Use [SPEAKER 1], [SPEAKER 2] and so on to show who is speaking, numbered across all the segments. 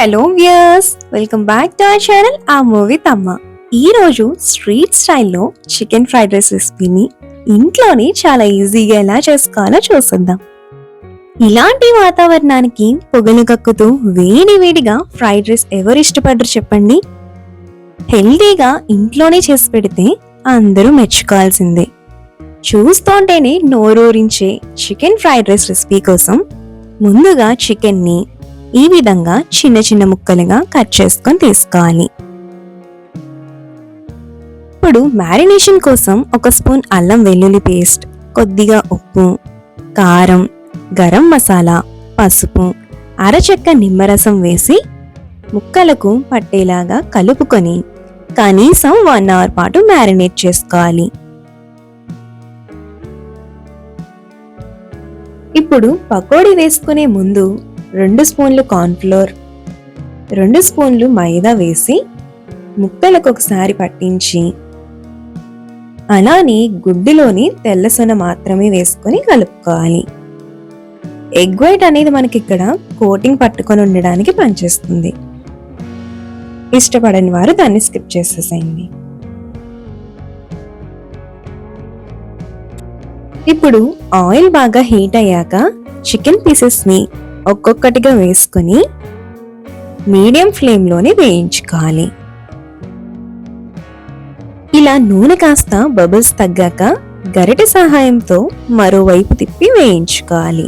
[SPEAKER 1] Hello viewers, welcome back to our channel ఆ movie తమ్మ. ఈ రోజు స్ట్రీట్ స్టైల్లో చికెన్ ఫ్రైడ్ రైస్ రెసిపీని ఇంట్లోనే చాలా ఈజీగా ఎలా చేసుకోవాలో చూసేద్దాం. ఇలాంటి వాతావరణానికి పొగలు కక్కుతూ వేడిగా ఫ్రైడ్ రైస్ ఎవరు ఇష్టపడరు చెప్పండి. హెల్దీగా ఇంట్లోనే చేసి పెడితే అందరూ మెచ్చుకోవాల్సిందే. చూస్తుంటేనే నోరూరించే చికెన్ ఫ్రైడ్ రైస్ రెసిపీ కోసం ముందుగా చికెన్ని ఈ విధంగా చిన్న చిన్న ముక్కలుగా కట్ చేసుకొని తీసుకోవాలి. ఇప్పుడు మ్యారినేషన్ కోసం ఒక స్పూన్ అల్లం వెల్లుల్లి పేస్ట్, కొద్దిగా ఉప్పు, కారం, గరం మసాలా, పసుపు, అరచెక్క నిమ్మరసం వేసి ముక్కలకు పట్టేలాగా కలుపుకొని కనీసం 1 అవర్ పాటు మ్యారినేట్ చేసుకోవాలి. ఇప్పుడు పకోడీ వేసుకునే ముందు 2 స్పూన్లు కార్న్ఫ్లోర్, 2 స్పూన్లు మైదా వేసి ముక్కలకు ఒకసారి పట్టించి అలానే గుడ్డులోని తెల్లసొన మాత్రమే వేసుకొని కలుపుకోవాలి. ఎగ్ వైట్ అనేది మనకి ఇక్కడ కోటింగ్ పట్టుకొని ఉండడానికి పనిచేస్తుంది. ఇష్టపడని వారు దాన్ని స్కిప్ చేసేసేయండి. ఇప్పుడు ఆయిల్ బాగా హీట్ అయ్యాక చికెన్ పీసెస్ ని ఒక్కొక్కటిగా వేసుకొని మీడియం ఫ్లేమ్లోనే వేయించుకోవాలి. ఇలా నూనె కాస్త బబుల్స్ తగ్గాక గరిటె సహాయంతో మరోవైపు తిప్పి వేయించుకోవాలి.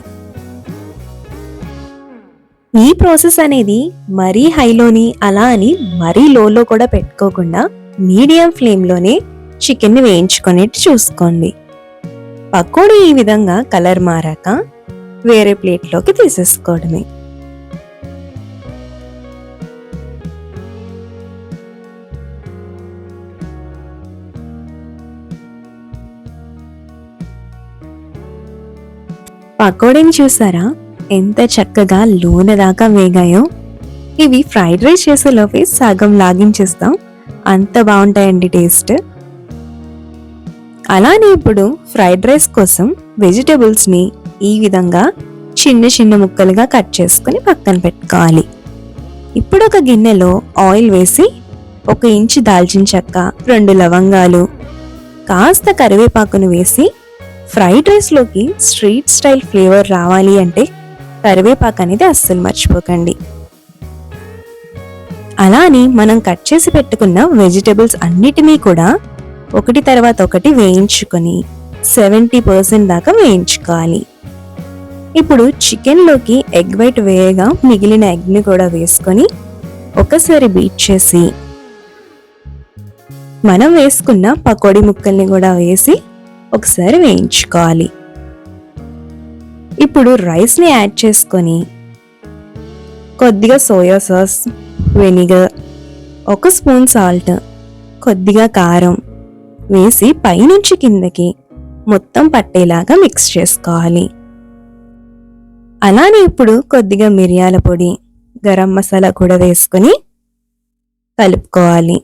[SPEAKER 1] ఈ ప్రాసెస్ అనేది మరీ హైలోని అలా అని మరీ లోలో కూడా పెట్టుకోకుండా మీడియం ఫ్లేమ్లోనే చికెన్ని వేయించుకునేట్టు చూసుకోండి. పకోడీ ఈ విధంగా కలర్ మారాక వేరే ప్లేట్లోకి తీసేసుకోవడమే. పకోడీని చూసారా ఎంత చక్కగా లోన దాకా వేగాయో. ఇవి ఫ్రైడ్ రైస్ చేసేలోపే సగం లాగించేస్తాం, అంత బాగుంటాయండి టేస్ట్. అలానే ఇప్పుడు ఫ్రైడ్ రైస్ కోసం వెజిటేబుల్స్ ని ఈ విధంగా చిన్న చిన్న ముక్కలుగా కట్ చేసుకుని పక్కన పెట్టుకోవాలి. ఇప్పుడు ఒక గిన్నెలో ఆయిల్ వేసి 1 ఇంచు దాల్చిన చెక్క, 2 లవంగాలు, కాస్త కరివేపాకును వేసి ఫ్రైడ్ రైస్లోకి స్ట్రీట్ స్టైల్ ఫ్లేవర్ రావాలి అంటే కరివేపాకు అనేది అస్సలు మర్చిపోకండి. అలానే మనం కట్ చేసి పెట్టుకున్న వెజిటేబుల్స్ అన్నిటినీ కూడా ఒకటి తర్వాత ఒకటి వేయించుకొని 70% దాకా వేయించుకోవాలి. ఇప్పుడు చికెన్లోకి ఎగ్ వైట్ వేయగా మిగిలిన ఎగ్ని కూడా వేసుకొని ఒకసారి బీట్ చేసి మనం వేసుకున్న పకోడీ ముక్కల్ని కూడా వేసి ఒకసారి వేయించుకోవాలి. ఇప్పుడు రైస్ని యాడ్ చేసుకొని కొద్దిగా soya sauce, vinegar, 1 spoon salt, కొద్దిగా కారం వేసి పైనుంచి కిందకి మొత్తం పట్టేలాగా మిక్స్ చేసుకోవాలి. అలానే ఇప్పుడు కొద్దిగా మిరియాల పొడి, గరం మసాలా కూడా వేసుకొని కలుపుకోవాలి.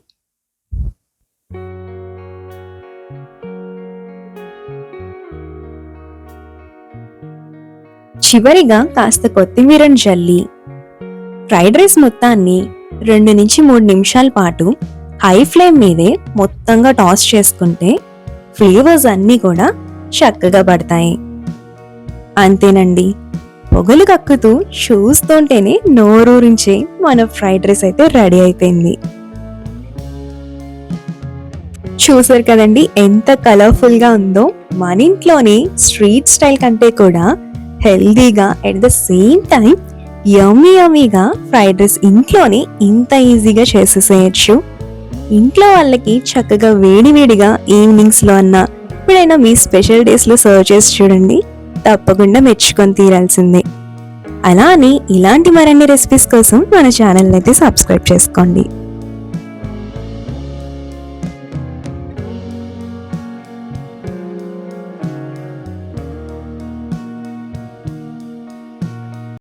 [SPEAKER 1] చివరిగా కాస్త కొత్తిమీరను జల్లి ఫ్రైడ్ రైస్ మొత్తాన్ని 2 నుంచి 3 నిమిషాల పాటు హై ఫ్లేమ్ మీదే మొత్తంగా టాస్ చేసుకుంటే ఫ్లేవర్స్ అన్నీ కూడా చక్కగా పడతాయి. అంతేనండి, పొగలు కక్కుతూ చూస్తుంటేనే నోరూరించే మన ఫ్రైడ్ రైస్ అయితే రెడీ అయిపోయింది. చూసారు కదండి ఎంత కలర్ఫుల్ గా ఉందో. మన ఇంట్లోనే స్ట్రీట్ స్టైల్ కంటే కూడా హెల్దీగా అట్ ద సేమ్ టైం యమ్మీగా ఫ్రైడ్ రైస్ ఇంట్లోనే ఇంత ఈజీగా చేసేసేయచ్చు. ఇంట్లో వాళ్ళకి చక్కగా వేడిగా ఈవినింగ్స్ లో అన్నా ఎప్పుడైనా మీ స్పెషల్ డేస్ లో సర్వ్ చేసి చూడండి, తప్పకుండా మెచ్చుకొని తీరాల్సిందే. అలానే ఇలాంటి మరిన్ని రెసిపీస్ కోసం మన ఛానల్ అయితే సబ్స్క్రైబ్ చేసుకోండి.